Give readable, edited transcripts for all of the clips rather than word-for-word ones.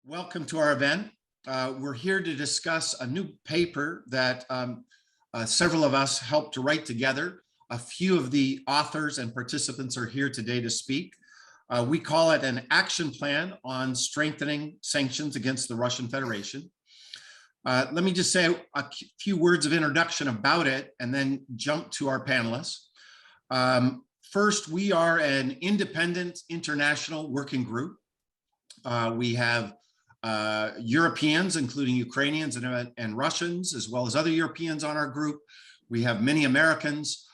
Welcome to our event. We're here to discuss a new paper that several of us helped to write together. A few of the authors and participants are here today to speak. We call it an action plan on strengthening sanctions against the Russian Federation. Let me just say a few words of introduction about it and then jump to our panelists. First, we are an independent international working group. We have Europeans, including Ukrainians and Russians, as well as other Europeans on our group. We have many Americans.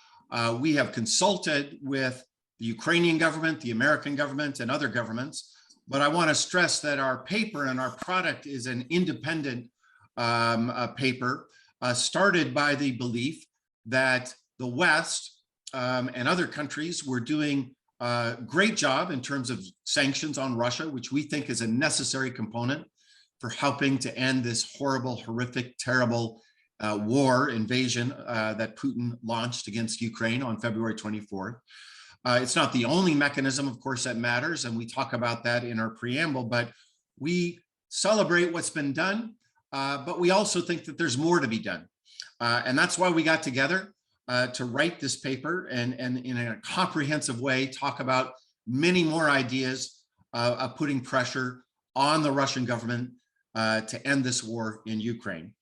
We have consulted with the Ukrainian government, the American government, and other governments. But I want to stress that our paper and our product is an independent paper started by the belief that the West and other countries were doing a great job in terms of sanctions on Russia, which we think is a necessary component for helping to end this horrible, horrific, terrible invasion that Putin launched against Ukraine on February 24th. It's not the only mechanism, of course, that matters, and we talk about that in our preamble, but we celebrate what's been done, but we also think that there's more to be done. And that's why we got together to write this paper and in a comprehensive way talk about many more ideas of putting pressure on the Russian government to end this war in Ukraine.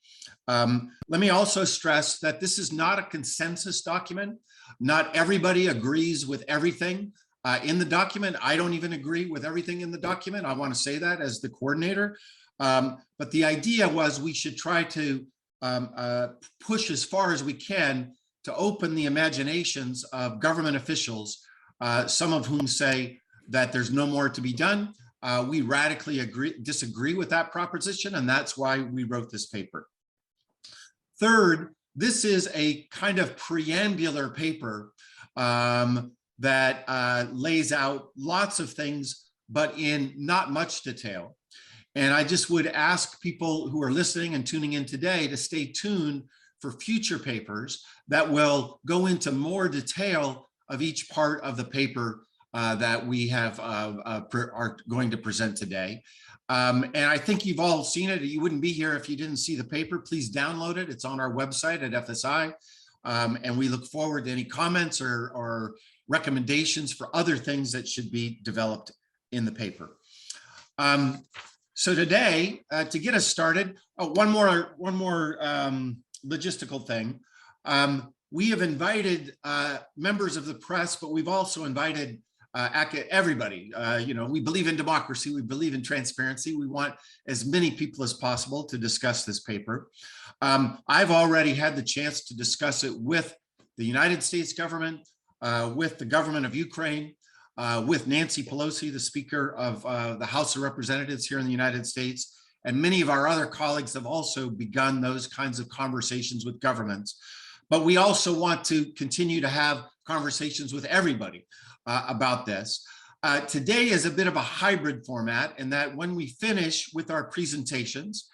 Let me also stress that this is not a consensus document. Not everybody agrees with everything in the document. I don't even agree with everything in the document. I want to say that as the coordinator. But the idea was we should try to push as far as we can to open the imaginations of government officials, some of whom say that there's no more to be done. We radically disagree with that proposition, and that's why we wrote this paper. Third, this is a kind of preambular paper that lays out lots of things, but in not much detail. And I just would ask people who are listening and tuning in today to stay tuned for future papers that will go into more detail of each part of the paper that we have are going to present today. And I think you've all seen it. You wouldn't be here if you didn't see the paper. Please download it. It's on our website at FSI. And we look forward to any comments or recommendations for other things that should be developed in the paper. So today, to get us started, one more logistical thing. We have invited members of the press, but we've also invited everybody. We believe in democracy. We believe in transparency. We want as many people as possible to discuss this paper. I've already had the chance to discuss it with the United States government, with the government of Ukraine, with Nancy Pelosi, the Speaker of the House of Representatives here in the United States. And many of our other colleagues have also begun those kinds of conversations with governments. But we also want to continue to have conversations with everybody about this. Today is a bit of a hybrid format in that when we finish with our presentations,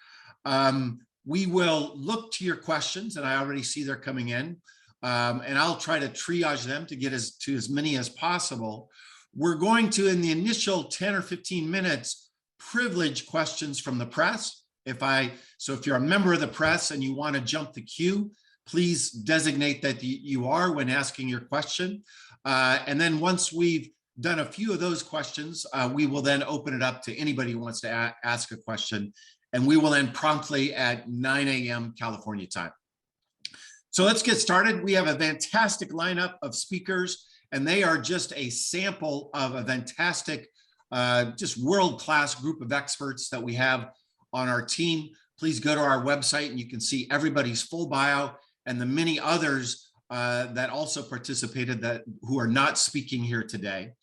we will look to your questions, and I already see they're coming in, and I'll try to triage them to get to as many as possible. We're going to, in the initial 10 or 15 minutes, privilege questions from the press. So if you're a member of the press and you want to jump the queue, please designate that you are when asking your question. And then once we've done a few of those questions, we will then open it up to anybody who wants to ask a question. And we will end promptly at 9 a.m. California time. So let's get started. We have a fantastic lineup of speakers, and they are just a sample of a fantastic, just world-class group of experts that we have on our team. Please go to our website and you can see everybody's full bio and the many others that also participated who are not speaking here today.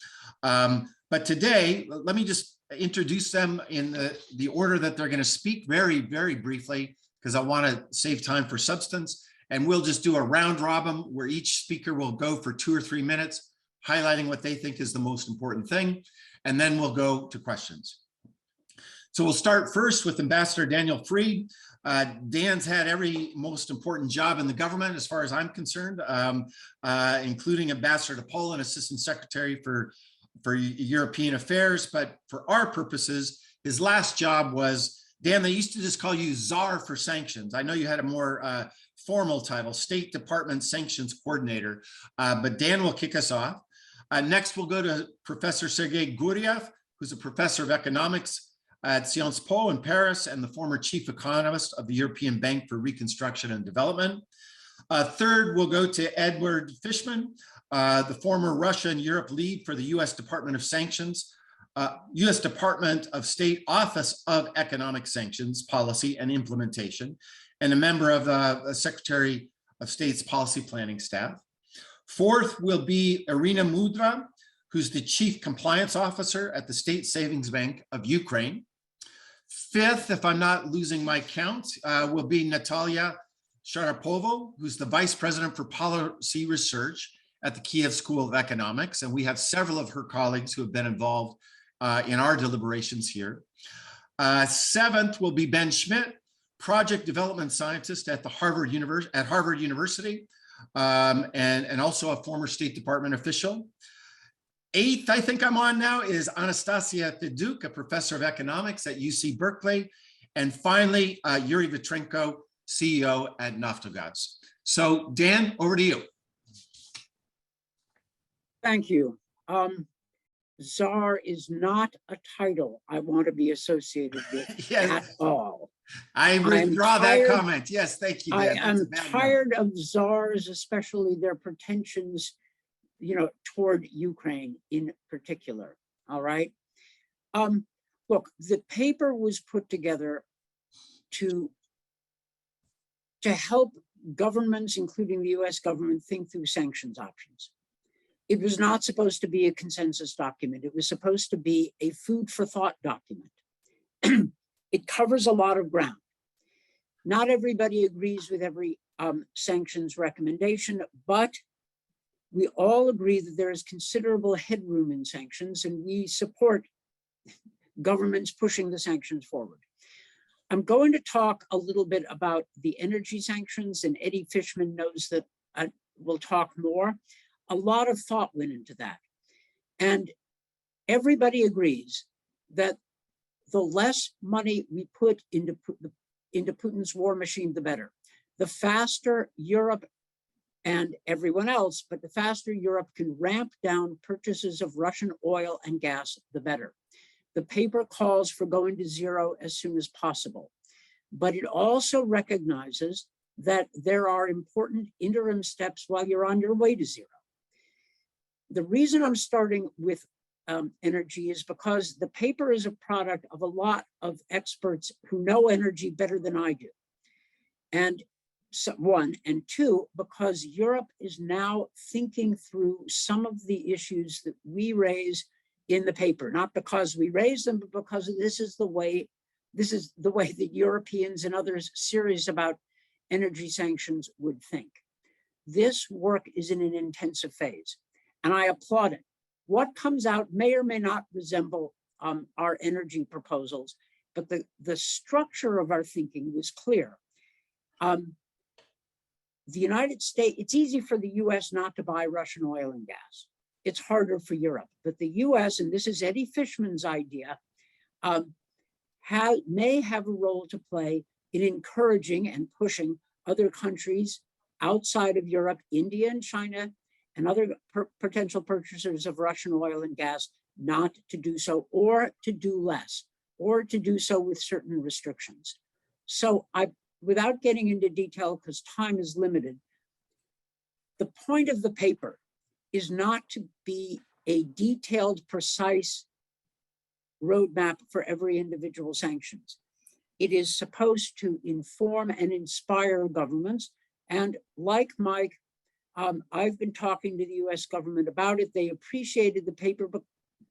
But today, let me just introduce them in the order that they're going to speak very, very briefly, because I want to save time for substance. And we'll just do a round robin where each speaker will go for 2 or 3 minutes, highlighting what they think is the most important thing. And then we'll go to questions. So we'll start first with Ambassador Daniel Freed. Dan's had every most important job in the government, as far as I'm concerned, including Ambassador to Poland, Assistant Secretary for European Affairs. But for our purposes, His last job was, Dan, they used to just call you Czar for Sanctions. I know you had a more formal title, State Department Sanctions Coordinator, but Dan will kick us off. Next, we'll go to Professor Sergei Guriev, who's a professor of economics at Sciences Po in Paris and the former chief economist of the European Bank for Reconstruction and Development. Third, we'll go to Edward Fishman, the former Russia and Europe lead for the U.S. Department of Sanctions, U.S. Department of State Office of Economic Sanctions Policy and Implementation, and a member of the Secretary of State's Policy Planning staff. Fourth will be Irina Mudra, who's the Chief Compliance Officer at the State Savings Bank of Ukraine. Fifth, if I'm not losing my count, will be Natalia Sharapova, who's the Vice President for Policy Research at the Kiev School of Economics. And we have several of her colleagues who have been involved in our deliberations here. Seventh will be Ben Schmidt, Project Development Scientist at Harvard University, and also a former State Department official. Eighth, I think I'm on now, is Anastasia Feduk, a professor of economics at UC Berkeley. And finally, Yuri Vitrenko, CEO at Naftogaz. So Dan, over to you. Thank you. Czar is not a title I want to be associated with at all. I withdraw that comment. Yes, thank you, Dan. I am tired of czars, especially their pretensions, toward Ukraine in particular. All right. Look, the paper was put together to help governments, including the US government, think through sanctions options. It was not supposed to be a consensus document. It was supposed to be a food for thought document. It covers a lot of ground. Not everybody agrees with every sanctions recommendation, but we all agree that there is considerable headroom in sanctions, and we support governments pushing the sanctions forward. I'm going to talk a little bit about the energy sanctions, and Eddie Fishman knows that I will talk more. A lot of thought went into that. And everybody agrees that the less money we put into Putin's war machine, the better. The faster Europe and everyone else, but the faster Europe can ramp down purchases of Russian oil and gas, the better. The paper calls for going to zero as soon as possible, but it also recognizes that there are important interim steps while you're on your way to zero. The reason I'm starting with energy is because the paper is a product of a lot of experts who know energy better than I do. And so, one, and two, because Europe is now thinking through some of the issues that we raise in the paper, not because we raise them, but because this is the way that Europeans and others serious about energy sanctions would think. This work is in an intensive phase, and I applaud it. What comes out may or may not resemble our energy proposals, but the structure of our thinking was clear. The United States, it's easy for the US not to buy Russian oil and gas. It's harder for Europe, but the US, and this is Eddie Fishman's idea, may have a role to play in encouraging and pushing other countries outside of Europe, India and China, and other potential purchasers of Russian oil and gas not to do so, or to do less, or to do so with certain restrictions. So without getting into detail, because time is limited, the point of the paper is not to be a detailed, precise roadmap for every individual sanctions. It is supposed to inform and inspire governments. And like Mike, I've been talking to the US government about it. They appreciated the paper,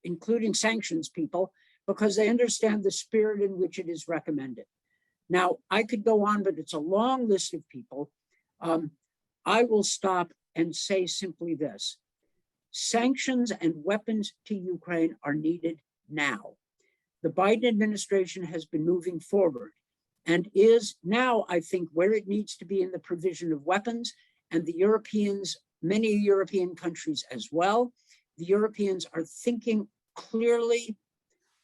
including sanctions people, because they understand the spirit in which it is recommended. Now, I could go on, but it's a long list of people. I will stop and say simply this. Sanctions and weapons to Ukraine are needed now. The Biden administration has been moving forward and is now, I think, where it needs to be in the provision of weapons, and the Europeans, many European countries as well. The Europeans are thinking clearly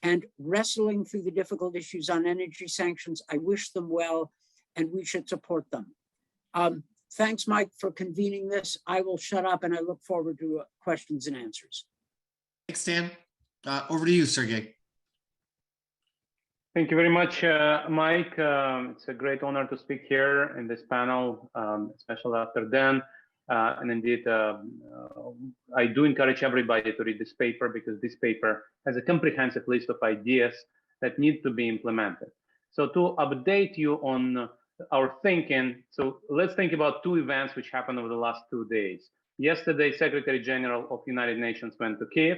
and wrestling through the difficult issues on energy sanctions. I wish them well, and we should support them. Thanks, Mike, for convening this. I will shut up, and I look forward to questions and answers. Thanks, Dan. Over to you, Sergey. Thank you very much, Mike. It's a great honor to speak here in this panel, especially after Dan. And indeed, I do encourage everybody to read this paper, because this paper has a comprehensive list of ideas that need to be implemented. So to update you on our thinking, so let's think about two events which happened over the last 2 days. Yesterday, Secretary General of the United Nations went to Kiev,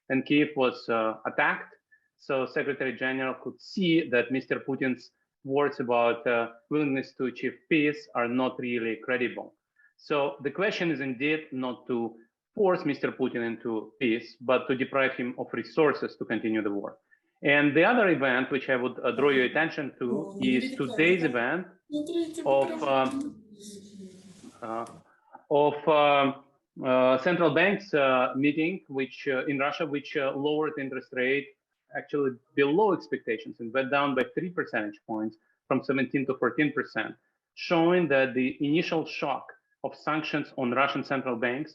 and Kiev was attacked. So Secretary General could see that Mr. Putin's words about willingness to achieve peace are not really credible. So the question is indeed not to force Mr. Putin into peace, but to deprive him of resources to continue the war. And the other event, which I would draw your attention to, is today's event of central bank's meeting, which in Russia, which lowered interest rate actually below expectations and went down by 3 percentage points from 17 to 14%, showing that the initial shock of sanctions on Russian central banks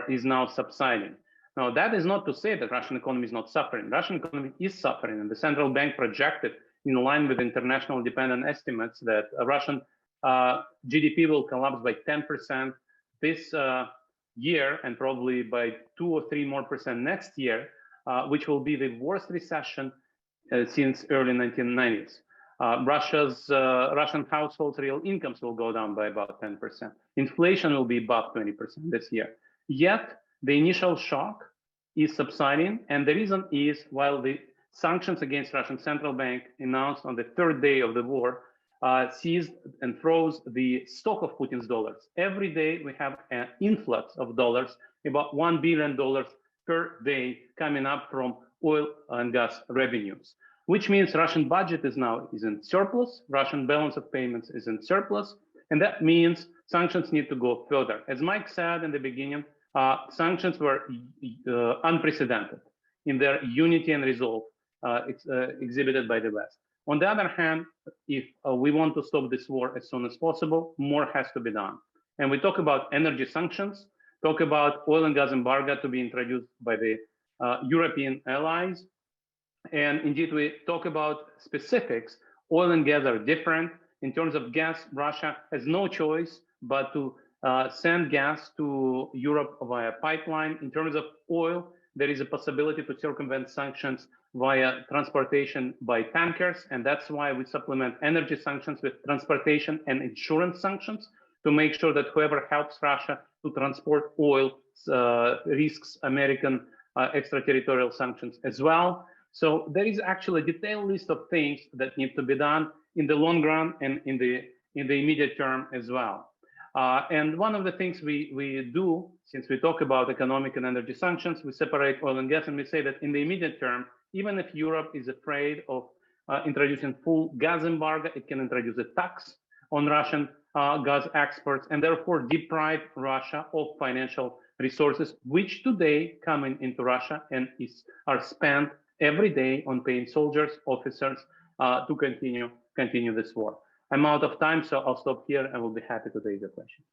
is now subsiding. Now, that is not to say that Russian economy is not suffering. Russian economy is suffering, and the central bank projected, in line with international independent estimates, that Russian GDP will collapse by 10% this year, and probably by 2 or 3 more percent next year, which will be the worst recession since early 1990s. Russian households' real incomes will go down by about 10%. Inflation will be above 20% this year. Yet the initial shock is subsiding, and the reason is, while the sanctions against Russian central bank announced on the 3rd day of the war seized and froze the stock of Putin's dollars. Every day we have an influx of dollars, about $1 billion per day coming up from oil and gas revenues, which means Russian budget is in surplus, Russian balance of payments is in surplus, and that means sanctions need to go further. As Mike said in the beginning, sanctions were unprecedented in their unity and resolve exhibited by the West. On the other hand, if we want to stop this war as soon as possible, more has to be done. And we talk about energy sanctions, talk about oil and gas embargo to be introduced by the European allies. And indeed, we talk about specifics. Oil and gas are different. In terms of gas, Russia has no choice but to send gas to Europe via pipeline. In terms of oil, there is a possibility to circumvent sanctions via transportation by tankers. And that's why we supplement energy sanctions with transportation and insurance sanctions to make sure that whoever helps Russia to transport oil risks American extraterritorial sanctions as well. So there is actually a detailed list of things that need to be done in the long run and in the immediate term as well. And one of the things we do, since we talk about economic and energy sanctions, we separate oil and gas, and we say that in the immediate term, even if Europe is afraid of introducing full gas embargo, it can introduce a tax on Russian gas exports, and therefore deprive Russia of financial resources, which today coming into Russia and are spent every day on paying soldiers, officers to continue this war. I'm out of time, so I'll stop here and we'll be happy to take the question.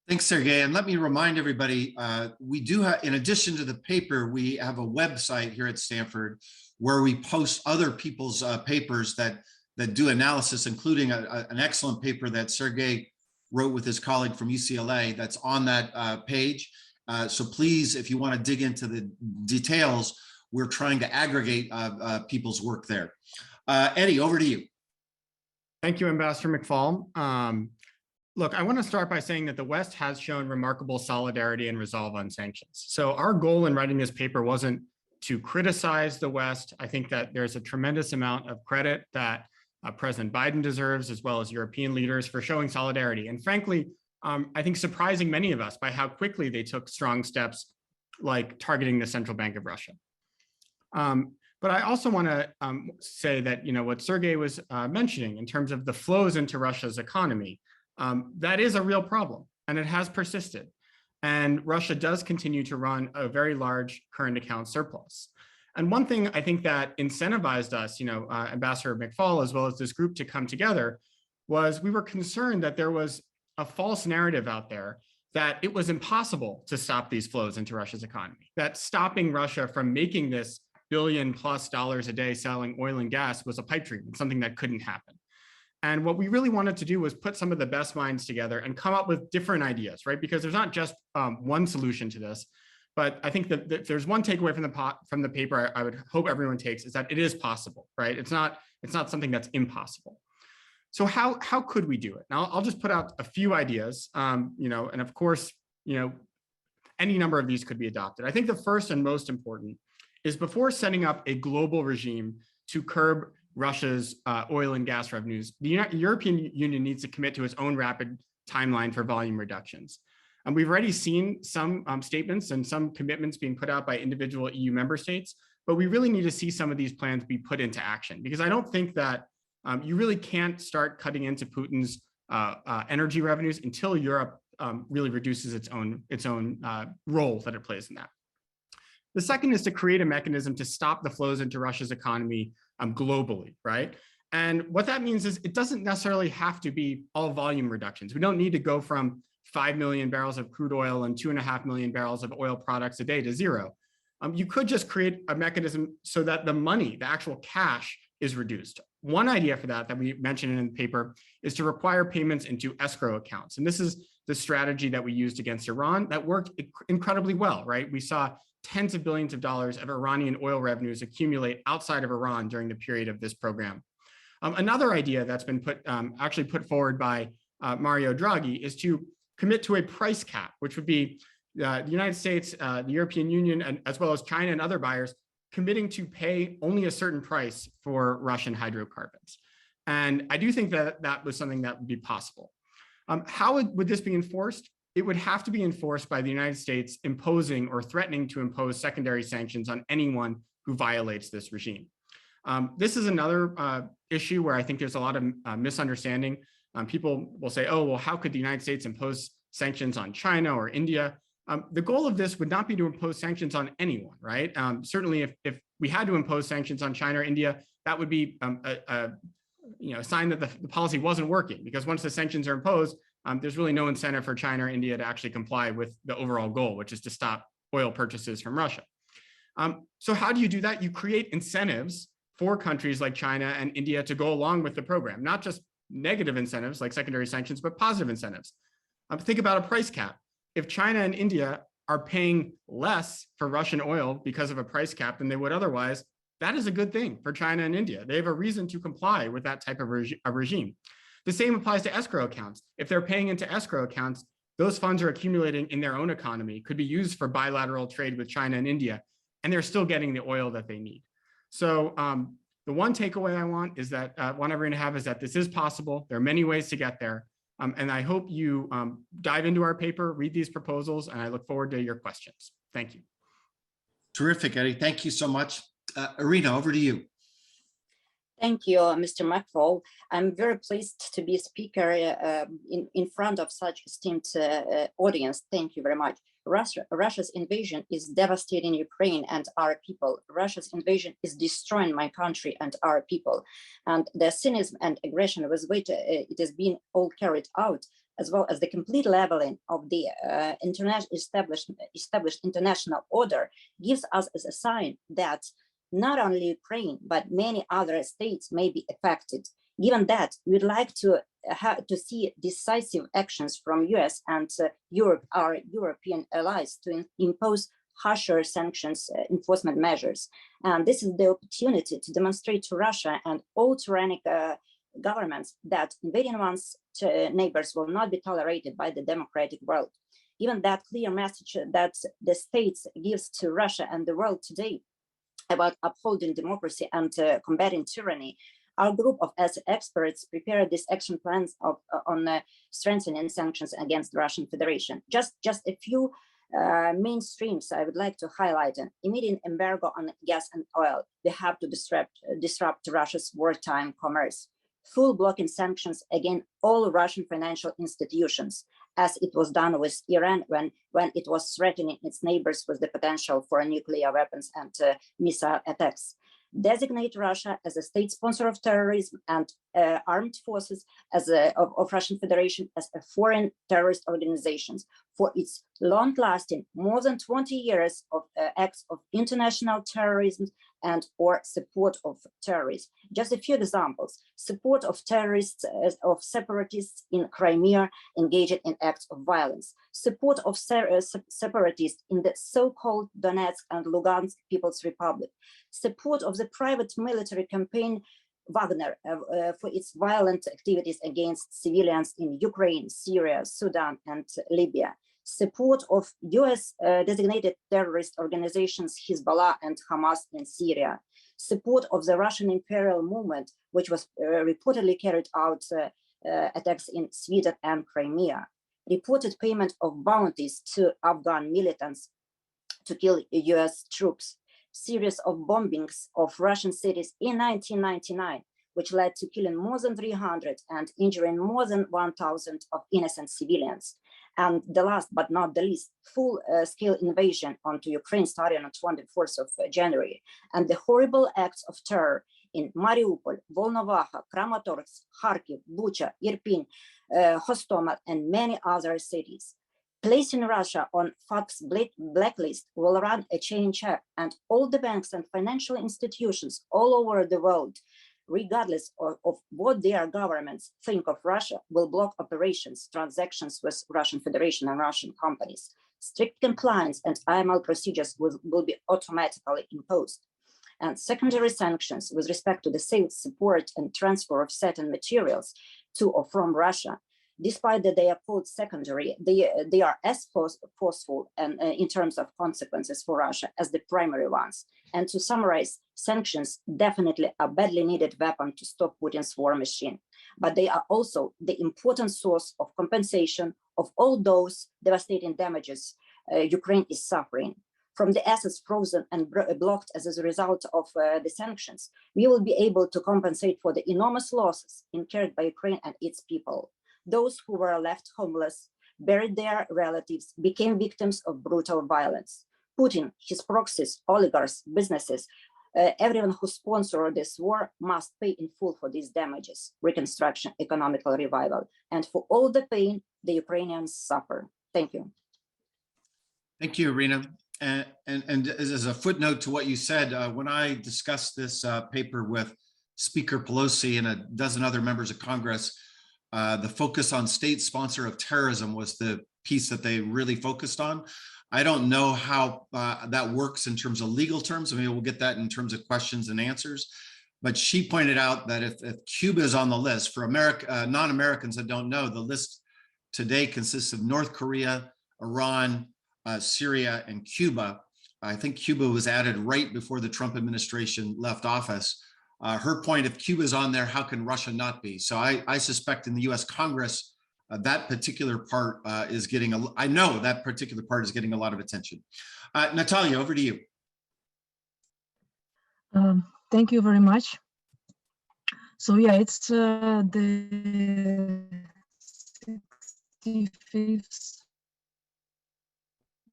Thanks, Sergey. And let me remind everybody, we do have, in addition to the paper, we have a website here at Stanford where we post other people's papers that do analysis, including an excellent paper that Sergey wrote with his colleague from UCLA that's on that page. So please, if you want to dig into the details, we're trying to aggregate people's work there. Eddie, over to you. Thank you, Ambassador McFaul. Look, I want to start by saying that the West has shown remarkable solidarity and resolve on sanctions. So our goal in writing this paper wasn't to criticize the West. I think that there's a tremendous amount of credit that President Biden deserves, as well as European leaders, for showing solidarity. And frankly, I think surprising many of us by how quickly they took strong steps like targeting the Central Bank of Russia. But I also want to say that, what Sergey was mentioning in terms of the flows into Russia's economy, that is a real problem, and it has persisted. And Russia does continue to run a very large current account surplus. And one thing I think that incentivized us, Ambassador McFaul, as well as this group to come together, was we were concerned that there was a false narrative out there that it was impossible to stop these flows into Russia's economy, that stopping Russia from making this $1 billion+ a day selling oil and gas was a pipe dream, something that couldn't happen. And what we really wanted to do was put some of the best minds together and come up with different ideas, right? Because there's not just one solution to this, but I think that there's one takeaway from the paper I would hope everyone takes is that it is possible, right? It's not something that's impossible. So how could we do it? Now I'll just put out a few ideas, and of course, any number of these could be adopted. I think the first and most important is before setting up a global regime to curb Russia's oil and gas revenues, the European Union needs to commit to its own rapid timeline for volume reductions. And we've already seen some statements and some commitments being put out by individual EU member states, but we really need to see some of these plans be put into action, because I don't think that you really can't start cutting into Putin's energy revenues until Europe really reduces its own role that it plays in that. The second is to create a mechanism to stop the flows into Russia's economy globally, right? And what that means is it doesn't necessarily have to be all volume reductions. We don't need to go from 5 million barrels of crude oil and 2.5 million barrels of oil products a day to zero. You could just create a mechanism so that the money, the actual cash, is reduced. One idea for that we mentioned in the paper is to require payments into escrow accounts. And this is the strategy that we used against Iran that worked incredibly well, right? We saw tens of billions of dollars of Iranian oil revenues accumulate outside of Iran during the period of this program. Another idea that's been actually put forward by Mario Draghi is to commit to a price cap, which would be the United States, the European Union, and as well as China and other buyers committing to pay only a certain price for Russian hydrocarbons. And I do think that that was something that would be possible. How would this be enforced? It would have to be enforced by the United States imposing or threatening to impose secondary sanctions on anyone who violates this regime. This is another issue where I think there's a lot of misunderstanding. People will say, oh, well, how could the United States impose sanctions on China or India? The goal of this would not be to impose sanctions on anyone, right? Certainly, if we had to impose sanctions on China or India, that would be a sign that the policy wasn't working, because once the sanctions are imposed, there's really no incentive for China or India to actually comply with the overall goal, which is to stop oil purchases from Russia. So how do you do that? You create incentives for countries like China and India to go along with the program, not just negative incentives like secondary sanctions, but positive incentives. Think about a price cap. If China and India are paying less for Russian oil because of a price cap than they would otherwise, that is a good thing for China and India. They have a reason to comply with that type of regime. The same applies to escrow accounts. If they're paying into escrow accounts, those funds are accumulating in their own economy, could be used for bilateral trade with China and India, and they're still getting the oil that they need. So the one takeaway I want everyone to have is that this is possible. There are many ways to get there. And I hope you dive into our paper, read these proposals, and I look forward to your questions. Thank you. Terrific, Eddie. Thank you so much. Irina, over to you. Thank you, Mr. McFaul. I'm very pleased to be a speaker in front of such esteemed audience. Thank you very much. Russia's invasion is devastating Ukraine and our people. Russia's invasion is destroying my country and our people. And the cynicism and aggression with which it has been all carried out, as well as the complete leveling of the established international order, gives us as a sign that not only Ukraine, but many other states may be affected. Given that, we'd like to see decisive actions from US and Europe, our European allies, to impose harsher sanctions enforcement measures. And this is the opportunity to demonstrate to Russia and all tyrannic governments that invading one's neighbors will not be tolerated by the democratic world. Even that clear message that the States gives to Russia and the world today about upholding democracy and combating tyranny, our group of experts prepared these action plans on strengthening sanctions against the Russian Federation. Just a few main streams I would like to highlight. An immediate embargo on gas and oil. We have to disrupt Russia's wartime commerce. Full blocking sanctions against all Russian financial institutions. as it was done with Iran when it was threatening its neighbors with the potential for nuclear weapons and missile attacks. Designate Russia as a state sponsor of terrorism and armed forces of Russian Federation as a foreign terrorist organizations for its long-lasting, more than 20 years of acts of international terrorism and or support of terrorists. Just a few examples: support of terrorists, of separatists in Crimea engaging in acts of violence, support of separatists in the so-called Donetsk and Lugansk People's Republic, support of the private military campaign Wagner for its violent activities against civilians in Ukraine, Syria, Sudan, and Libya, support of US designated terrorist organizations Hezbollah and Hamas in Syria, support of the Russian imperial movement, which was reportedly carried out attacks in Sweden and Crimea, reported payment of bounties to Afghan militants to kill US troops, series of bombings of Russian cities in 1999, which led to killing more than 300 and injuring more than 1,000 of innocent civilians. And the last but not the least, full-scale invasion onto Ukraine starting on 24th of January, and the horrible acts of terror in Mariupol, Volnovakha, Kramatorsk, Kharkiv, Bucha, Irpin, Hostomel, and many other cities. Placing Russia on FATF's blacklist will run a chain check, and all the banks and financial institutions all over the world, regardless of what their governments think of Russia, will block operations, transactions with Russian Federation and Russian companies. Strict compliance and IML procedures will be automatically imposed. And secondary sanctions with respect to the sales, support, and transfer of certain materials to or from Russia, despite that they are called secondary, they are as forceful and in terms of consequences for Russia as the primary ones. And to summarize, sanctions definitely a badly needed weapon to stop Putin's war machine, but they are also the important source of compensation of all those devastating damages Ukraine is suffering. From the assets frozen and blocked as a result of the sanctions, we will be able to compensate for the enormous losses incurred by Ukraine and its people. Those who were left homeless, buried their relatives, became victims of brutal violence. Putin, his proxies, oligarchs, businesses, everyone who sponsored this war must pay in full for these damages, reconstruction, economical revival, and for all the pain the Ukrainians suffer. Thank you. Thank you, Irina. And as a footnote to what you said, when I discussed this paper with Speaker Pelosi and a dozen other members of Congress, the focus on state sponsor of terrorism was the piece that they really focused on. I don't know how that works in terms of legal terms. I mean, we'll get that in terms of questions and answers. But she pointed out that if Cuba is on the list, for non-Americans that don't know, the list today consists of North Korea, Iran, Syria, and Cuba. I think Cuba was added right before the Trump administration left office. Her point, if Cuba is on there, how can Russia not be? So I suspect in the US Congress, that particular part is getting, I know that particular part is getting a lot of attention. Natalia, over to you. Thank you very much. So yeah, it's the 65th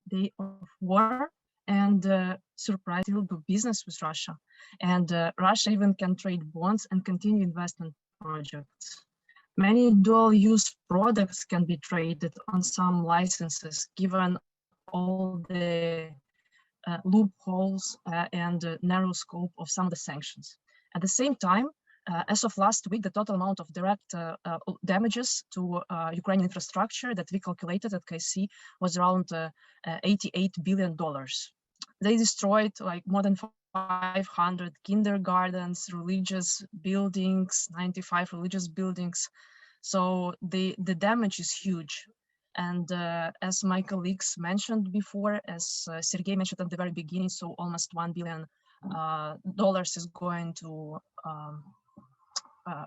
day of war, and surprise, still do business with Russia. And Russia even can trade bonds and continue investment projects. Many dual-use products can be traded on some licenses, given all the loopholes and narrow scope of some of the sanctions. At the same time, as of last week, the total amount of direct damages to Ukrainian infrastructure that we calculated at KC was around $88 billion. They destroyed like more than 500 kindergartens, religious buildings, 95 religious buildings. So the damage is huge. And as my colleagues mentioned before, as Sergei mentioned at the very beginning, so almost $1 billion is going to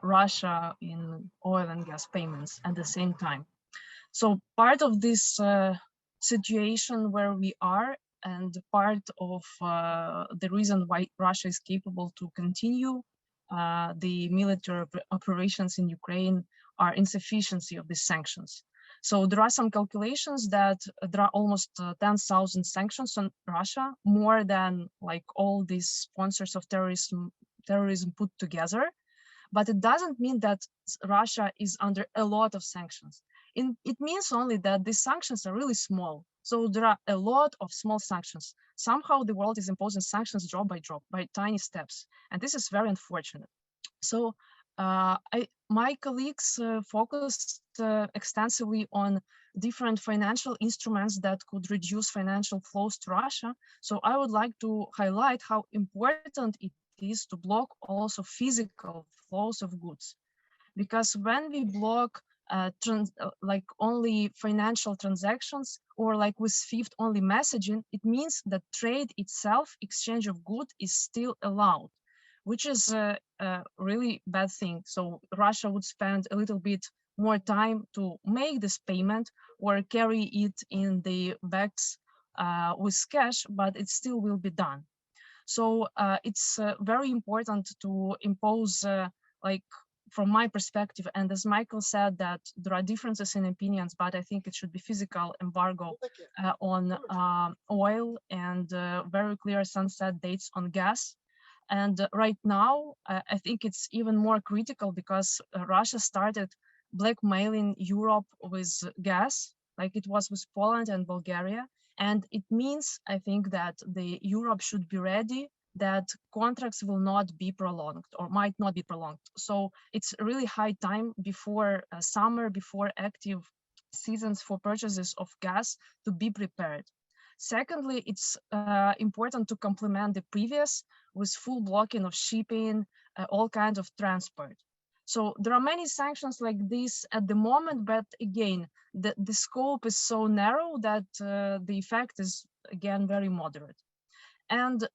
Russia in oil and gas payments at the same time. So part of this situation where we are, and part of the reason why Russia is capable to continue the military operations in Ukraine are insufficiency of these sanctions. So there are some calculations that there are almost 10,000 sanctions on Russia, more than like all these sponsors of terrorism put together. But it doesn't mean that Russia is under a lot of sanctions. It means only that these sanctions are really small. So there are a lot of small sanctions. Somehow the world is imposing sanctions drop by drop, by tiny steps. And this is very unfortunate. So my colleagues focused extensively on different financial instruments that could reduce financial flows to Russia. So I would like to highlight how important it is to block also physical flows of goods. Because when we block like only financial transactions or like with SWIFT only messaging, it means that trade itself, exchange of goods, is still allowed, which is a really bad thing. So Russia would spend a little bit more time to make this payment or carry it in the bags with cash, but it still will be done. So it's very important to impose, like from my perspective, and as Michael said, that there are differences in opinions, but I think it should be physical embargo on oil and very clear sunset dates on gas. And right now, I think it's even more critical because Russia started blackmailing Europe with gas, like it was with Poland and Bulgaria. And it means, I think, that the Europe should be ready that contracts will not be prolonged or might not be prolonged. So it's really high time before summer, before active seasons for purchases of gas to be prepared. Secondly, it's important to complement the previous with full blocking of shipping, all kinds of transport. So there are many sanctions like this at the moment, but again, the scope is so narrow that the effect is, again, very moderate. And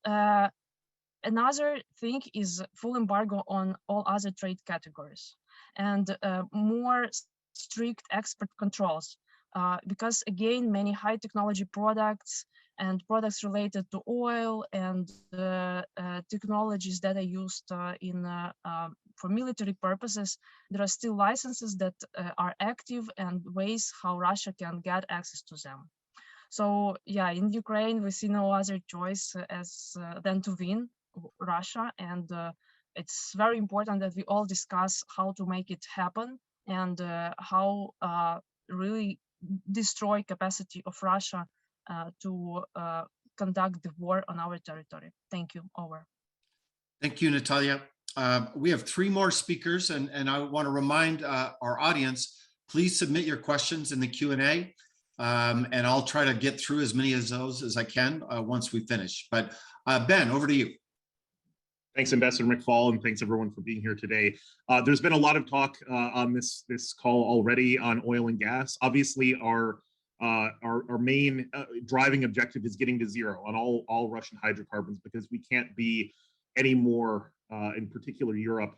another thing is full embargo on all other trade categories and more strict export controls. Because again, many high technology products and products related to oil and technologies that are used for military purposes, there are still licenses that are active and ways how Russia can get access to them. So yeah, in Ukraine, we see no other choice than to win Russia. And it's very important that we all discuss how to make it happen and how really destroy capacity of Russia to conduct the war on our territory. Thank you. Over. Thank you, Natalia. We have 3 more speakers, and I want to remind our audience, please submit your questions in the Q&A, and I'll try to get through as many of those as I can once we finish. But Ben, over to you. Thanks, Ambassador McFaul, and thanks everyone for being here today. There's been a lot of talk on this call already on oil and gas. Obviously, our main driving objective is getting to zero on all Russian hydrocarbons, because we can't be any more, in particular Europe,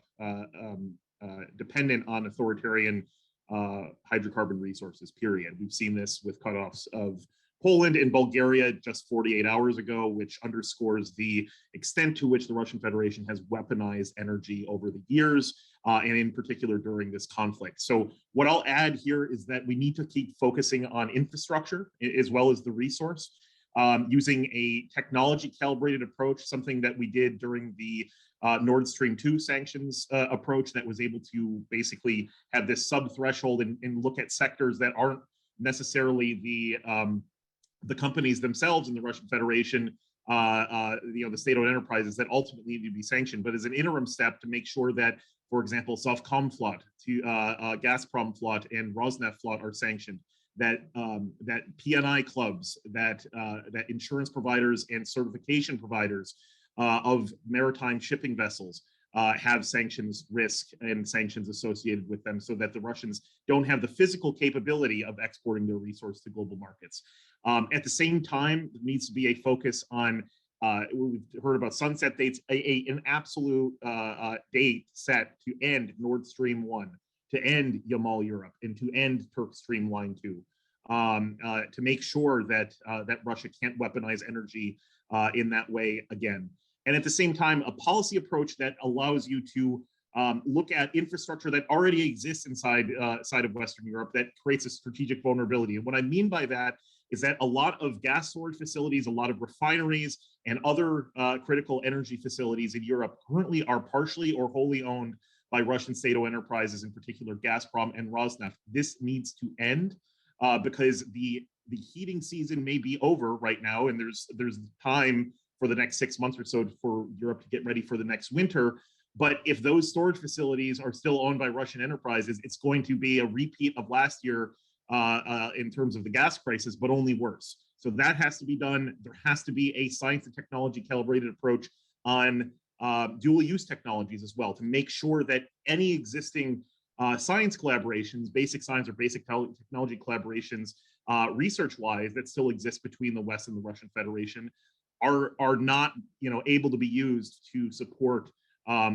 dependent on authoritarian hydrocarbon resources, period. We've seen this with cutoffs of Poland and Bulgaria just 48 hours ago, which underscores the extent to which the Russian Federation has weaponized energy over the years, and in particular during this conflict. So what I'll add here is that we need to keep focusing on infrastructure as well as the resource, using a technology calibrated approach, something that we did during the Nord Stream 2 sanctions approach that was able to basically have this sub-threshold and look at sectors that aren't necessarily the companies themselves in the Russian Federation, the state-owned enterprises that ultimately need to be sanctioned, but as an interim step to make sure that, for example, Sovcomflot, Gazpromflot, and Rosneftflot are sanctioned. That P&I clubs, that insurance providers and certification providers of maritime shipping vessels have sanctions risk and sanctions associated with them, so that the Russians don't have the physical capability of exporting their resource to global markets. At the same time, there needs to be a focus on, we've heard about sunset dates, an absolute date set to end Nord Stream 1, to end Yamal Europe, and to end Turk Stream Line 2, to make sure that Russia can't weaponize energy in that way again. And at the same time, a policy approach that allows you to look at infrastructure that already exists inside of Western Europe that creates a strategic vulnerability. And what I mean by that is that a lot of gas storage facilities, a lot of refineries, and other critical energy facilities in Europe currently are partially or wholly owned by Russian state-owned enterprises, in particular Gazprom and Rosneft. This needs to end because the heating season may be over right now, and there's time for the next 6 months or so for Europe to get ready for the next winter. But if those storage facilities are still owned by Russian enterprises, it's going to be a repeat of last year in terms of the gas crisis, but only worse. So that has to be done. There has to be a science and technology calibrated approach on dual use technologies as well, to make sure that any existing science collaborations, basic science or basic technology collaborations, research-wise, that still exist between the West and the Russian Federation are not, able to be used to support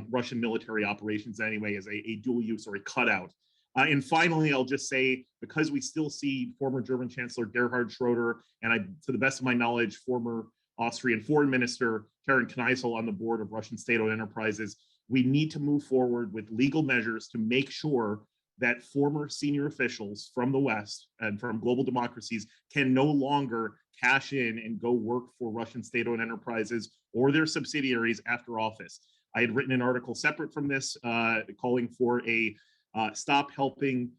Russian military operations anyway as a dual use or a cutout. And finally, I'll just say, because we still see former German Chancellor Gerhard Schroeder, and to the best of my knowledge, former Austrian Foreign Minister Karen Kneissl on the board of Russian state-owned enterprises, we need to move forward with legal measures to make sure that former senior officials from the West and from global democracies can no longer cash in and go work for Russian state-owned enterprises or their subsidiaries after office. I had written an article separate from this calling for a Stop Helping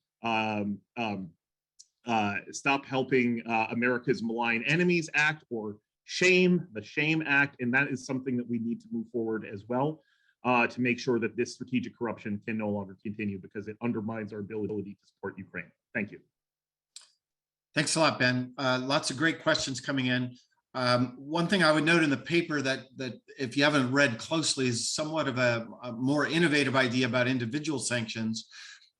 America's Malign Enemies Act, or the SHAME Act, and that is something that we need to move forward as well to make sure that this strategic corruption can no longer continue, because it undermines our ability to support Ukraine. Thank you. Thanks a lot, Ben. Lots of great questions coming in. One thing I would note in the paper that if you haven't read closely is somewhat of a more innovative idea about individual sanctions.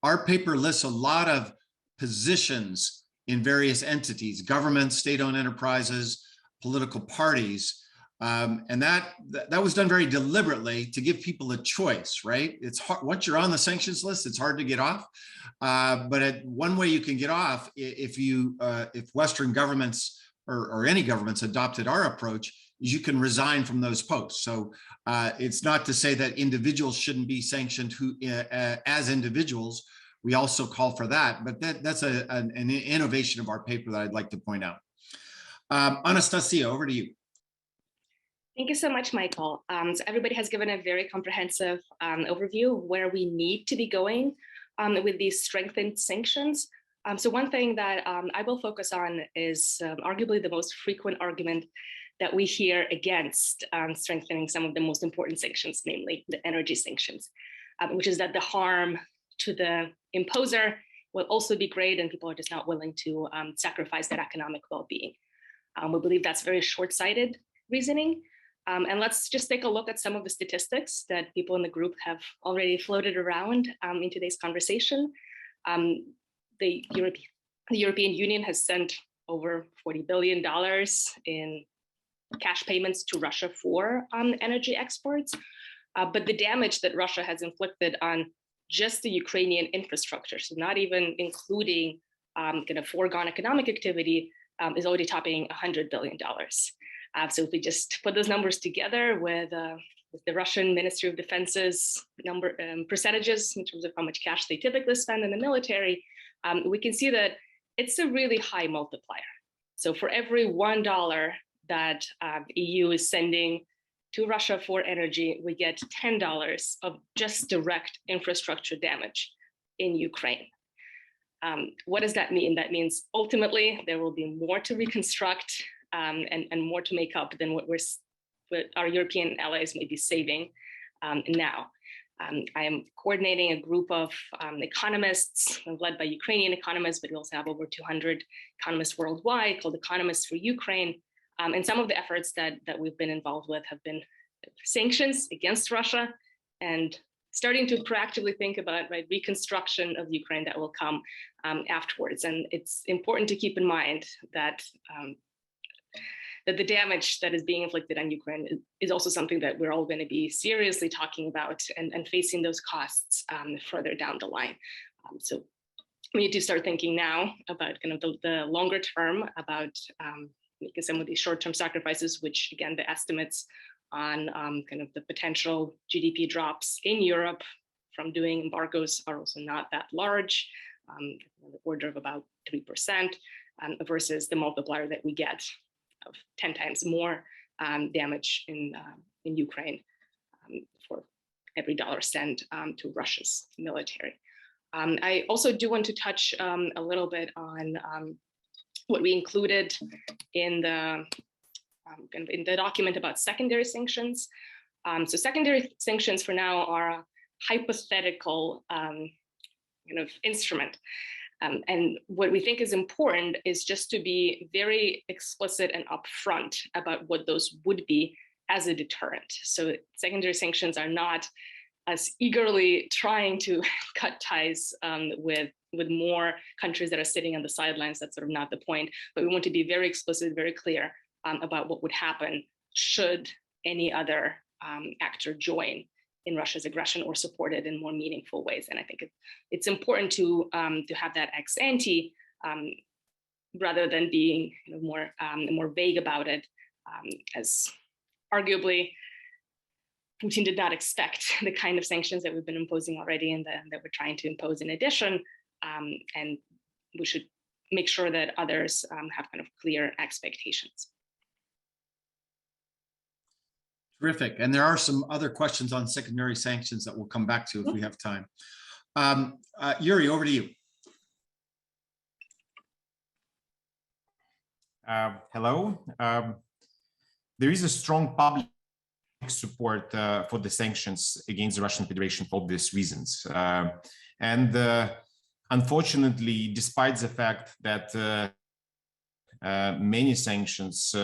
Our paper lists a lot of positions in various entities, governments, state-owned enterprises, political parties. And that was done very deliberately to give people a choice, right? It's hard, once you're on the sanctions list, it's hard to get off. But one way you can get off, if Western governments or any governments adopted our approach, is you can resign from those posts. So it's not to say that individuals shouldn't be sanctioned as individuals. We also call for that, but that's an innovation of our paper that I'd like to point out. Anastasia, over to you. Thank you so much, Michael. So everybody has given a very comprehensive overview of where we need to be going with these strengthened sanctions. So one thing that I will focus on is arguably the most frequent argument that we hear against strengthening some of the most important sanctions, namely the energy sanctions, which is that the harm to the imposer will also be great, and people are just not willing to sacrifice that economic well-being. We believe that's very short-sighted reasoning. And let's just take a look at some of the statistics that people in the group have already floated around in today's conversation. The European Union has sent over $40 billion in cash payments to Russia for energy exports. But the damage that Russia has inflicted on just the Ukrainian infrastructure, so not even including kind of foregone economic activity, is already topping $100 billion. So if we just put those numbers together with the Russian Ministry of Defense's percentages in terms of how much cash they typically spend in the military, we can see that it's a really high multiplier. So for every $1 that the EU is sending to Russia for energy, we get $10 of just direct infrastructure damage in Ukraine. What does that mean? That means ultimately there will be more to reconstruct and more to make up than what our European allies may be saving now. I am coordinating a group of economists led by Ukrainian economists, but we also have over 200 economists worldwide called Economists for Ukraine. And some of the efforts that we've been involved with have been sanctions against Russia and starting to proactively think about reconstruction of Ukraine that will come afterwards. And it's important to keep in mind that that the damage that is being inflicted on Ukraine is also something that we're all going to be seriously talking about and facing those costs further down the line. So we need to start thinking now about kind of the longer term, about making some of these short-term sacrifices, which again, the estimates on kind of the potential GDP drops in Europe from doing embargoes are also not that large, on the order of about 3%, versus the multiplier that we get of 10 times more damage in Ukraine for every dollar sent to Russia's military. I also do want to touch a little bit on what we included in the document about secondary sanctions. So secondary sanctions for now are a hypothetical instrument. And what we think is important is just to be very explicit and upfront about what those would be as a deterrent. So secondary sanctions are not as eagerly trying to cut ties with more countries that are sitting on the sidelines. That's sort of not the point, but we want to be very explicit, very clear about what would happen should any other actor join in Russia's aggression or support it in more meaningful ways. And I think it's important to have that ex ante rather than being more vague about it, as arguably Putin did not expect the kind of sanctions that we've been imposing already and that we're trying to impose in addition. And we should make sure that others have kind of clear expectations. Terrific. And there are some other questions on secondary sanctions that we'll come back to if we have time. Yuri, over to you. Hello. There is a strong public support for the sanctions against the Russian Federation for obvious reasons. Unfortunately, despite the fact that many sanctions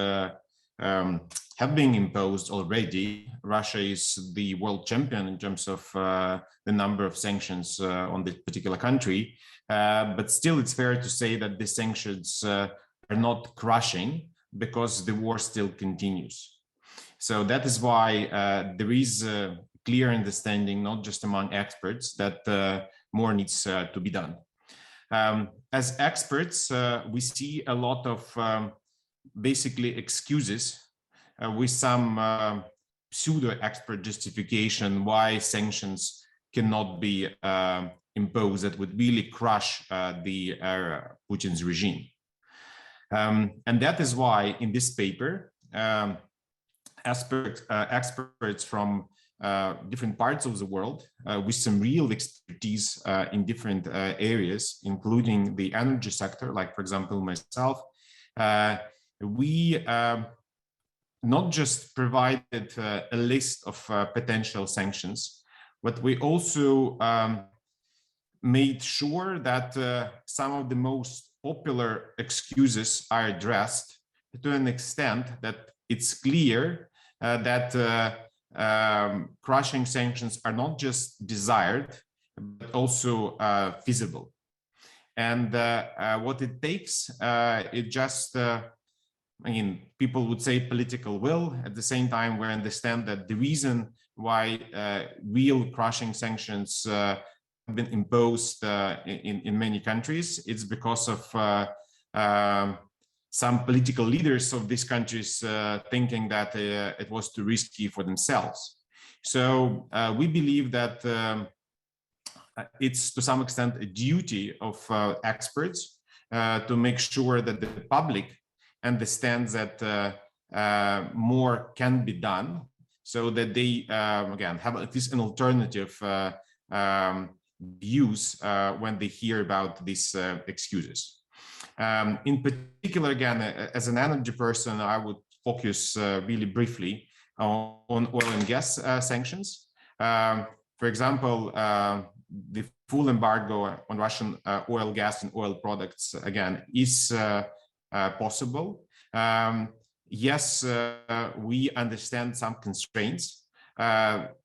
have been imposed already, Russia is the world champion in terms of the number of sanctions on this particular country. But still, it's fair to say that the sanctions are not crushing because the war still continues. So that is why there is a clear understanding, not just among experts, that more needs to be done. As experts, we see a lot of basically excuses with some pseudo-expert justification why sanctions cannot be imposed that would really crush the Putin's regime. And that is why in this paper, experts from different parts of the world with some real expertise in different areas, including the energy sector, like, for example, myself, we not just provided a list of potential sanctions, but we also made sure that some of the most popular excuses are addressed to an extent that it's clear that crushing sanctions are not just desired, but also feasible. And what it takes, it just, people would say political will. At the same time, we understand that the reason why real crushing sanctions have been imposed in many countries, it's because of some political leaders of these countries thinking that it was too risky for themselves. So we believe that it's to some extent a duty of experts to make sure that the public understands that more can be done, so that they again have at least an alternative views when they hear about these excuses. In particular, again, as an energy person, I would focus really briefly on oil and gas sanctions. For example, the full embargo on Russian oil, gas, and oil products, again, is possible. Yes, we understand some constraints.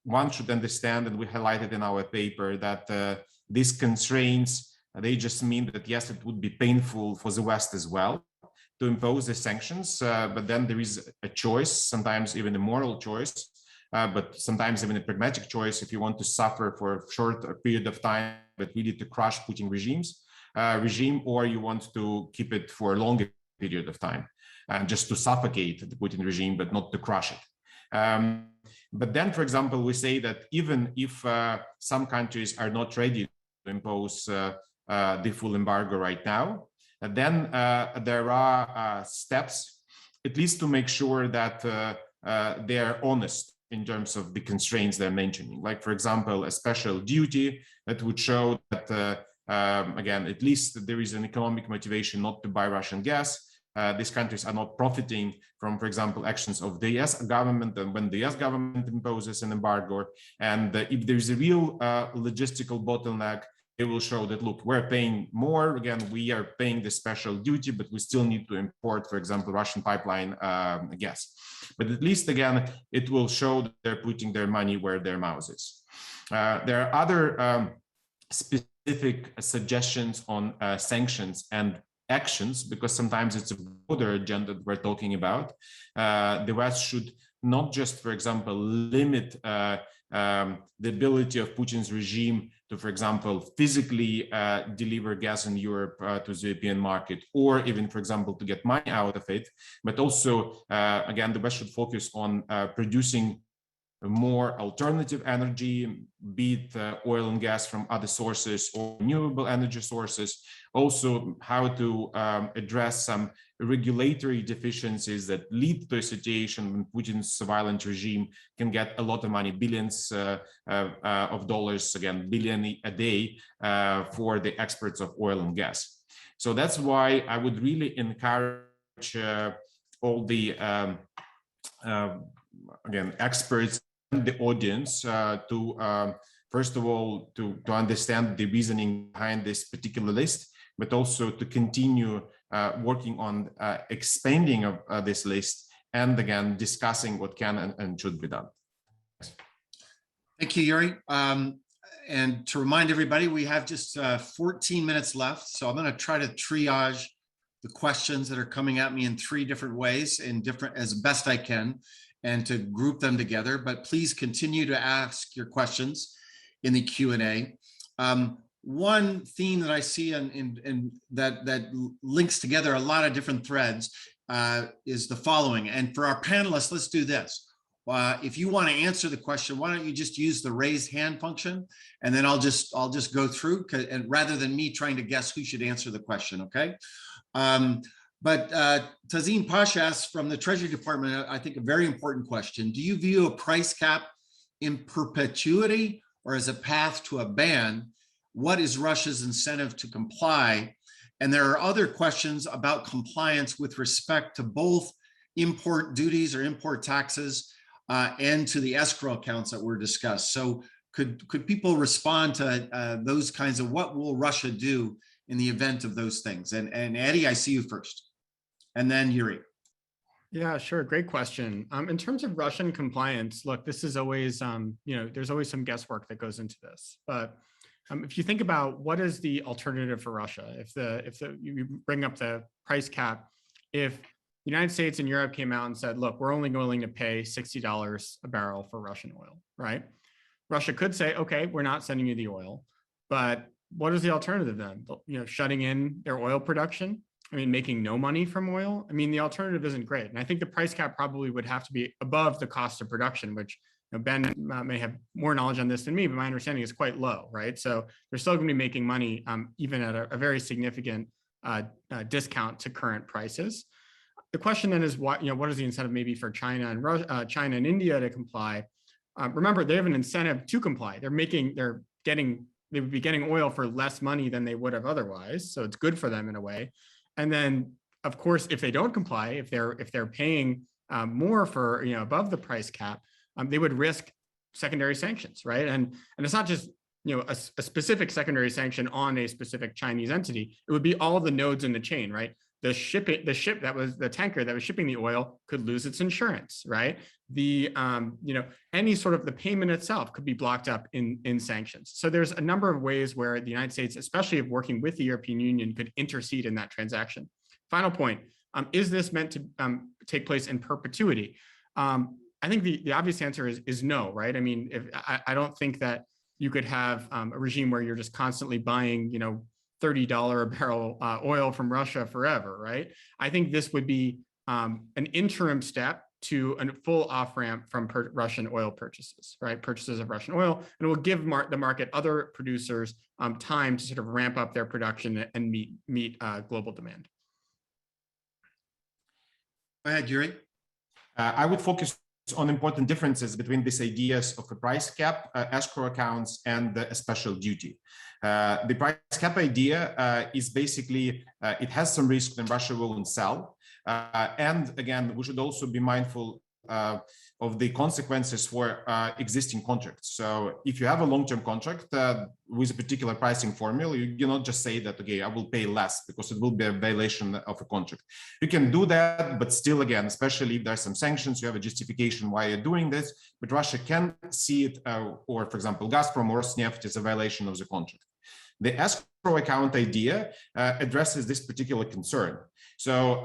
One should understand, and we highlighted in our paper, that these constraints, they just mean that, yes, it would be painful for the West as well to impose the sanctions, but then there is a choice, sometimes even a moral choice, but sometimes even a pragmatic choice if you want to suffer for a short period of time, but really to crush Putin regime, or you want to keep it for a longer period of time, just to suffocate the Putin regime, but not to crush it. But then, for example, we say that even if some countries are not ready to impose the full embargo right now, then there are steps, at least to make sure that they are honest in terms of the constraints they're mentioning. Like, for example, a special duty that would show that, again, at least there is an economic motivation not to buy Russian gas. These countries are not profiting from, for example, actions of the US government, and when the US government imposes an embargo. And if there's a real logistical bottleneck, they will show that, look, we're paying more. Again, we are paying the special duty, but we still need to import, for example, Russian pipeline gas. But at least, again, it will show that they're putting their money where their mouth is. There are other specific suggestions on sanctions and actions, because sometimes it's a broader agenda that we're talking about. The West should not just, for example, limit the ability of Putin's regime to, for example, physically deliver gas in Europe to the European market, or even, for example, to get money out of it, but also, again, the West should focus on producing more alternative energy, be it oil and gas from other sources or renewable energy sources. Also, how to address some regulatory deficiencies that lead to a situation when Putin's violent regime can get a lot of money, billions of dollars, again, billion a day for the exports of oil and gas. So that's why I would really encourage all the, again, experts and the audience to, first of all, to understand the reasoning behind this particular list, but also to continue working on expanding of this list, and again, discussing what can and should be done. Thank you, Yuri. And to remind everybody, we have just 14 minutes left. So I'm going to try to triage the questions that are coming at me in 3 different ways, as best I can, and to group them together. But please continue to ask your questions in the Q&A. One theme that I see that links together a lot of different threads is the following. And for our panelists, let's do this. If you want to answer the question, why don't you just use the raise hand function, and then I'll just go through, and rather than me trying to guess who should answer the question, okay? But Tazeen Pasha asks from the Treasury Department, I think a very important question. Do you view a price cap in perpetuity or as a path to a ban? What is Russia's incentive to comply? And there are other questions about compliance with respect to both import duties or import taxes and to the escrow accounts that were discussed. So could people respond to those kinds of, what will Russia do in the event of those things? And Eddie, I see you first, and then Yuri. Yeah, sure. Great question. In terms of Russian compliance, look, this is always, there's always some guesswork that goes into this. But if you think about what is the alternative for Russia, if you bring up the price cap, if the United States and Europe came out and said, look, we're only willing to pay $60 a barrel for Russian oil, right? Russia could say, okay, we're not sending you the oil, but what is the alternative then? Shutting in their oil production? I mean, making no money from oil? I mean, the alternative isn't great. And I think the price cap probably would have to be above the cost of production, which Ben may have more knowledge on this than me, but my understanding is quite low, right? So they're still going to be making money even at a very significant discount to current prices. The question then is, what is the incentive maybe for China and India to comply? Remember, they have an incentive to comply. They would be getting oil for less money than they would have otherwise. So it's good for them in a way. And then, of course, if they don't comply, if they're paying more for above the price cap, they would risk secondary sanctions, right? And it's not just a specific secondary sanction on a specific Chinese entity. It would be all the nodes in the chain, right? The tanker that was shipping the oil could lose its insurance, right? Any sort of the payment itself could be blocked up in sanctions. So there's a number of ways where the United States, especially if working with the European Union, could intercede in that transaction. Final point, is this meant to take place in perpetuity? I think the obvious answer is no, right? I mean, I don't think that you could have a regime where you're just constantly buying, $30 a barrel oil from Russia forever, right? I think this would be an interim step to a full off-ramp from Russian oil purchases, right? Purchases of Russian oil, and it will give the market, other producers, time to sort of ramp up their production and meet global demand. Go ahead, Yuri. I would focus on important differences between these ideas of a price cap, escrow accounts, and a special duty. The price cap idea is basically, it has some risk when Russia will sell. And again, we should also be mindful of the consequences for existing contracts. So if you have a long-term contract with a particular pricing formula, you cannot just say that, okay, I will pay less because it will be a violation of a contract. You can do that, but still, again, especially if there are some sanctions, you have a justification why you're doing this, but Russia can see it, or for example, Gazprom or Rosneft is a violation of the contract. The escrow account idea addresses this particular concern. So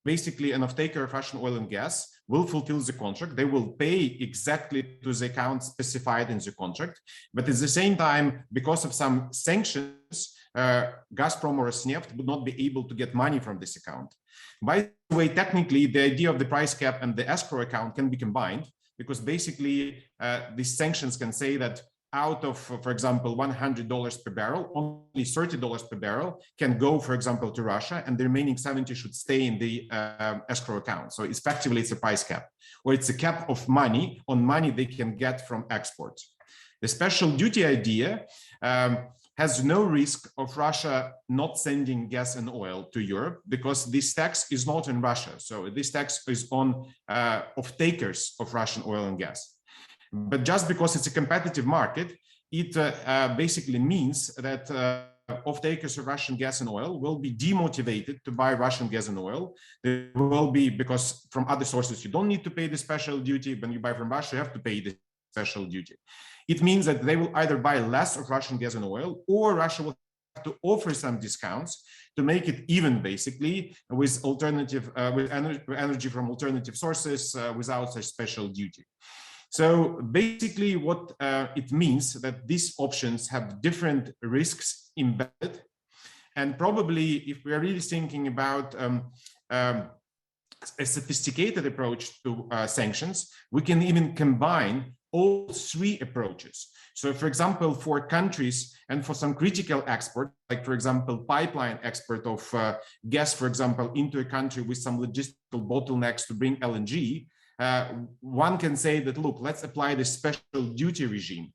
basically, an off-taker of Russian oil and gas will fulfill the contract. They will pay exactly to the account specified in the contract. But at the same time, because of some sanctions, Gazprom or Rosneft would not be able to get money from this account. By the way, technically, the idea of the price cap and the escrow account can be combined, because basically these sanctions can say that out of, for example, $100 per barrel, only $30 per barrel can go, for example, to Russia, and the remaining 70 should stay in the escrow account. So effectively, it's a price cap, or it's a cap of money on money they can get from exports. The special duty idea has no risk of Russia not sending gas and oil to Europe, because this tax is not in Russia. So this tax is on off-takers of Russian oil and gas. But just because it's a competitive market, it basically means that off-takers of Russian gas and oil will be demotivated to buy Russian gas and oil. There will be, because from other sources, you don't need to pay the special duty. When you buy from Russia, you have to pay the special duty. It means that they will either buy less of Russian gas and oil, or Russia will have to offer some discounts to make it even, basically, with energy from alternative sources without such special duty. So basically what it means that these options have different risks embedded. And probably if we are really thinking about a sophisticated approach to sanctions, we can even combine all three approaches. So for example, for countries and for some critical export, like for example, pipeline export of gas, for example, into a country with some logistical bottlenecks to bring LNG, one can say that, look, let's apply the special duty regime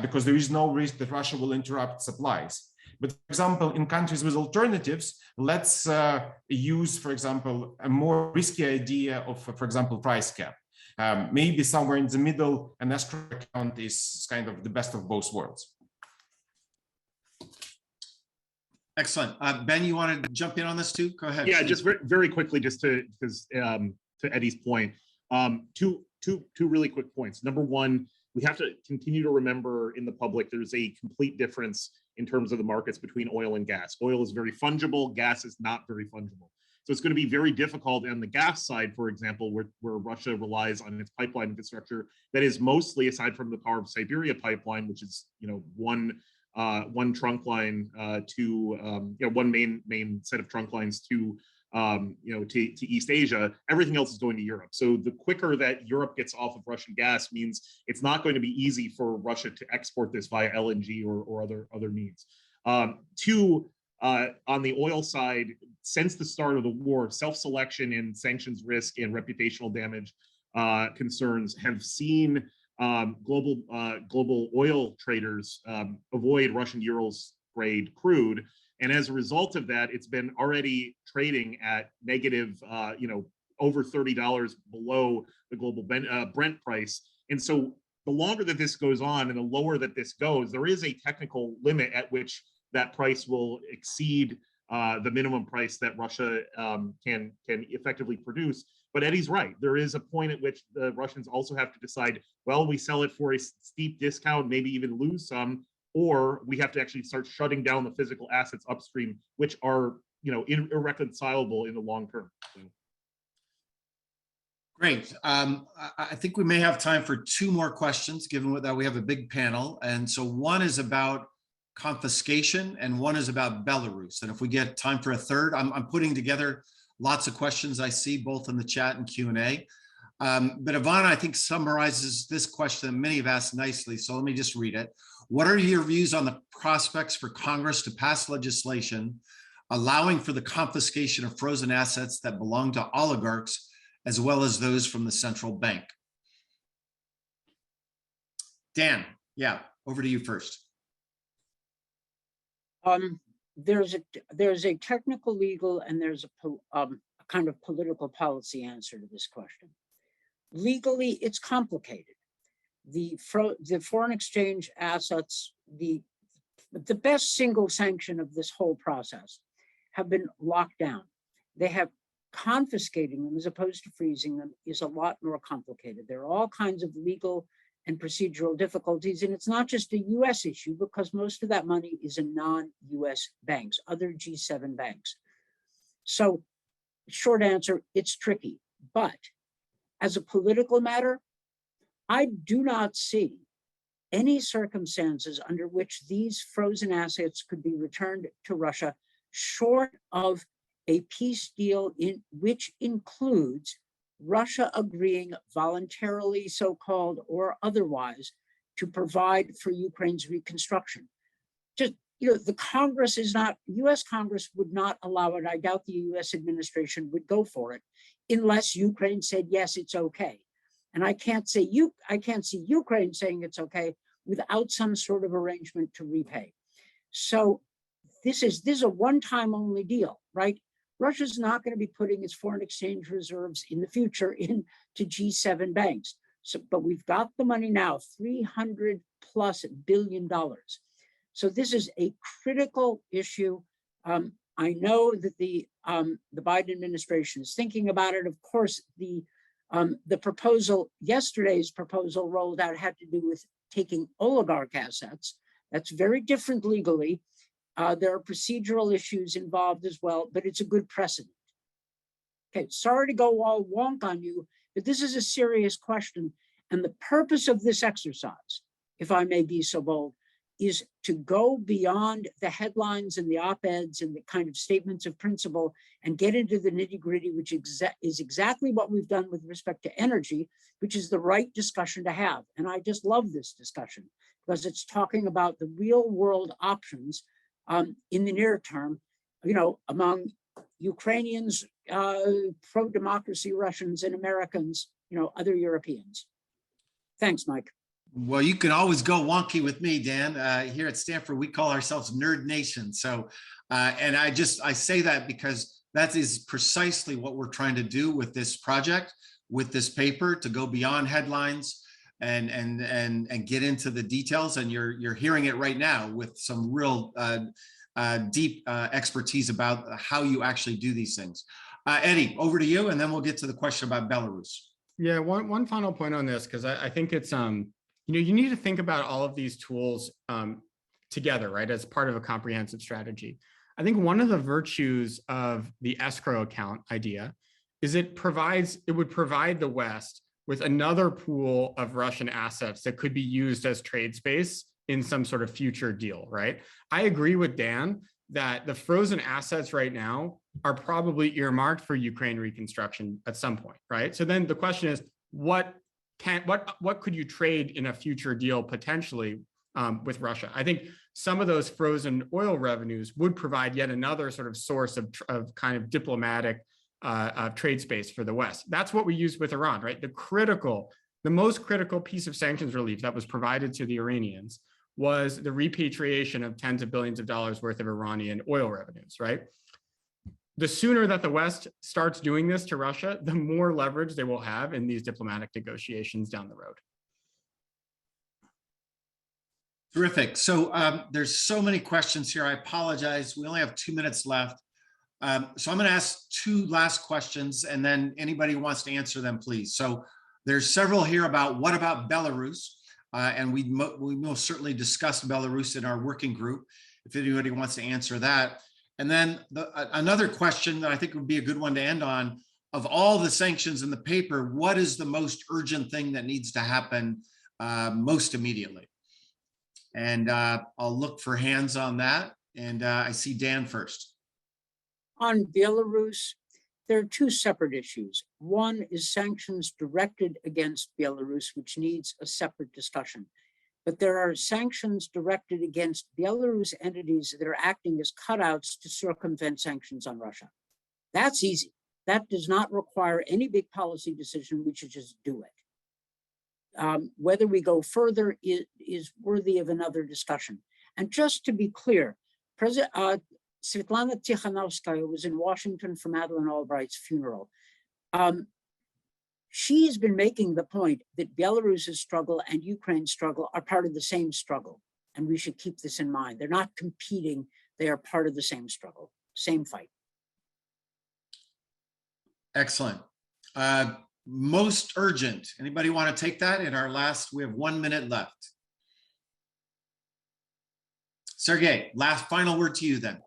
because there is no risk that Russia will interrupt supplies. But for example, in countries with alternatives, let's use, for example, a more risky idea of, for example, price cap. Maybe somewhere in the middle, an escrow account is kind of the best of both worlds. Excellent. Ben, you want to jump in on this too? Go ahead. Yeah, just very quickly, just to Eddie's point. Two really quick points. Number one, we have to continue to remember in the public, there's a complete difference in terms of the markets between oil and gas. Oil is very fungible, gas is not very fungible. So it's going to be very difficult on the gas side, for example, where Russia relies on its pipeline infrastructure that is mostly, aside from the Power of Siberia pipeline, which is, you know, one trunk line to one main set of trunk lines to to East Asia. Everything else is going to Europe. So the quicker that Europe gets off of Russian gas means it's not going to be easy for Russia to export this via LNG or other means. Two, on the oil side, since the start of the war, self-selection and sanctions risk and reputational damage concerns have seen global oil traders avoid Russian Urals grade crude. And as a result of that, it's been already trading at negative, over $30 below the global Brent price. And so the longer that this goes on and the lower that this goes, there is a technical limit at which that price will exceed the minimum price that Russia can effectively produce. But Eddie's right. There is a point at which the Russians also have to decide, well, we sell it for a steep discount, maybe even lose some, or we have to actually start shutting down the physical assets upstream, which are, irreconcilable in the long term. So. Great. I think we may have time for two more questions, given that we have a big panel. And so one is about confiscation and one is about Belarus. And if we get time for a third, I'm putting together Lots of questions I see both in the chat and Q&A. But Ivana, I think, summarizes this question that many have asked nicely. So let me just read it. What are your views on the prospects for Congress to pass legislation allowing for the confiscation of frozen assets that belong to oligarchs, as well as those from the central bank? Dan, yeah, over to you first. There's a technical, legal, and there's a kind of political policy answer to this question. Legally, it's complicated. The foreign exchange assets, the best single sanction of this whole process, have been locked down. They have confiscating them as opposed to freezing them is a lot more complicated. There are all kinds of legal and procedural difficulties, and it's not just a US issue because most of that money is in non-US banks, other G7 banks. So short answer, it's tricky. But as a political matter, I do not see any circumstances under which these frozen assets could be returned to Russia short of a peace deal which includes Russia agreeing voluntarily, so-called, or otherwise, to provide for Ukraine's reconstruction. Just, the Congress is not, US Congress would not allow it. I doubt the US administration would go for it unless Ukraine said, yes, it's okay. And I can't see Ukraine saying it's okay without some sort of arrangement to repay. So this is a one-time only deal, right? Russia's not going to be putting its foreign exchange reserves in the future into G7 banks. So, but we've got the money now, $300+ billion. So this is a critical issue. I know that the Biden administration is thinking about it. Of course, the proposal, yesterday's proposal rolled out, had to do with taking oligarch assets. That's very different legally. There are procedural issues involved as well, but it's a good precedent. Okay, sorry to go all wonk on you, but this is a serious question. And the purpose of this exercise, if I may be so bold, is to go beyond the headlines and the op-eds and the kind of statements of principle and get into the nitty-gritty, which is exactly what we've done with respect to energy, which is the right discussion to have. And I just love this discussion because it's talking about the real world options in the near term, among Ukrainians, pro-democracy Russians, and Americans, other Europeans. Thanks, Mike. Well, you can always go wonky with me, Dan. Here at Stanford, we call ourselves Nerd Nation. So, and I say that because that is precisely what we're trying to do with this project, with this paper, to go beyond headlines and get into the details. And you're hearing it right now with some real deep expertise about how you actually do these things. Eddie, over to you, and then we'll get to the question about Belarus. Yeah, one final point on this, because I think it's you need to think about all of these tools together, right, as part of a comprehensive strategy. I think one of the virtues of the escrow account idea is it would provide the West with another pool of Russian assets that could be used as trade space in some sort of future deal, right? I agree with Dan that the frozen assets right now are probably earmarked for Ukraine reconstruction at some point, right? So then the question is, what could you trade in a future deal potentially with Russia? I think some of those frozen oil revenues would provide yet another sort of source of kind of diplomatic trade space for the West. That's what we used with Iran, right? The most critical piece of sanctions relief that was provided to the Iranians was the repatriation of tens of billions of dollars worth of Iranian oil revenues, right? The sooner that the West starts doing this to Russia, the more leverage they will have in these diplomatic negotiations down the road. Terrific. So there's so many questions here. I apologize. We only have 2 minutes left. So I'm going to ask two last questions, and then anybody who wants to answer them, please. So there's several here about what about Belarus? And we most certainly discussed Belarus in our working group, if anybody wants to answer that. And then another question that I think would be a good one to end on, of all the sanctions in the paper, what is the most urgent thing that needs to happen most immediately? And I'll look for hands on that. And I see Dan first. On Belarus, there are two separate issues. One is sanctions directed against Belarus, which needs a separate discussion. But there are sanctions directed against Belarus entities that are acting as cutouts to circumvent sanctions on Russia. That's easy. That does not require any big policy decision. We should just do it. Whether we go further is worthy of another discussion. And just to be clear, Svetlana Tikhanovskaya was in Washington for Madeleine Albright's funeral. She's been making the point that Belarus's struggle and Ukraine's struggle are part of the same struggle. And we should keep this in mind. They're not competing. They are part of the same struggle, same fight. Excellent. Most urgent. Anybody want to take that in our last, we have 1 minute left. Sergey, final word to you then.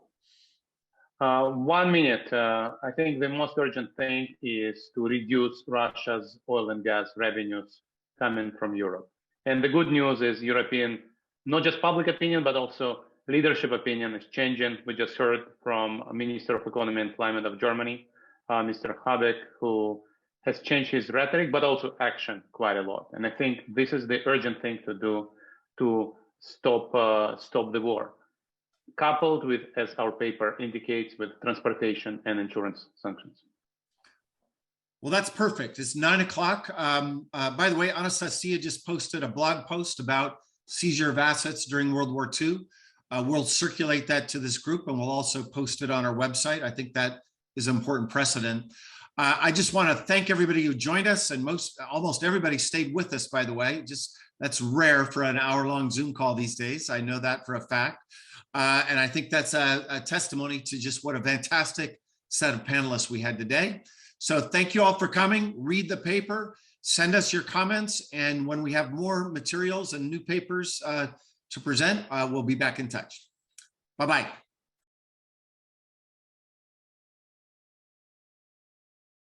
1 minute. I think the most urgent thing is to reduce Russia's oil and gas revenues coming from Europe. And the good news is European, not just public opinion, but also leadership opinion is changing. We just heard from Minister of Economy and Climate of Germany, Mr. Habeck, who has changed his rhetoric, but also action quite a lot. And I think this is the urgent thing to do to stop the war, coupled with, as our paper indicates, with transportation and insurance sanctions. Well, that's perfect. It's 9 o'clock. By the way, Anastasia just posted a blog post about seizure of assets during World War II. We'll circulate that to this group, and we'll also post it on our website. I think that is an important precedent. I just want to thank everybody who joined us, and almost everybody stayed with us, by the way. That's rare for an hour-long Zoom call these days. I know that for a fact. And I think that's a testimony to just what a fantastic set of panelists we had today. So thank you all for coming. Read the paper, send us your comments, and when we have more materials and new papers to present, we'll be back in touch. Bye-bye.